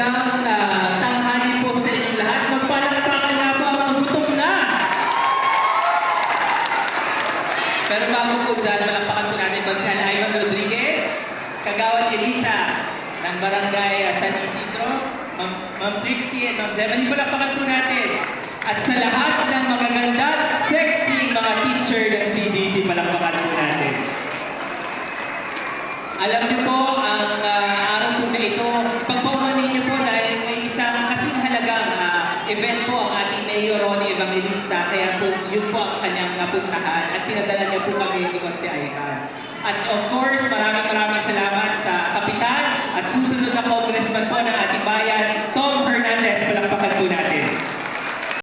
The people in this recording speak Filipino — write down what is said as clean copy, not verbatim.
magandang tanghali po sa inyong lahat. Magpalakpakan nga po ang mga gutom na. Pero bago po dyan, malakpakan po natin po si Ivan Rodriguez, Kagawad Elisa ng Barangay San Isidro, Ma'am Trixie at Ma'am Gemma. Palakpakan po natin. At sa lahat ng magaganda, sexy mga teacher ng CDC, palakpakan po natin. Alam niyo po, ang araw po na ito, pagpaumanin niyo po dahil may isang kasing halagang event po ang ating Mayor Ronnie Evangelista, kaya po yun po ang kanyang napuntahan at pinadala niya po kami ni Consi Aihan. At of course, maraming salamat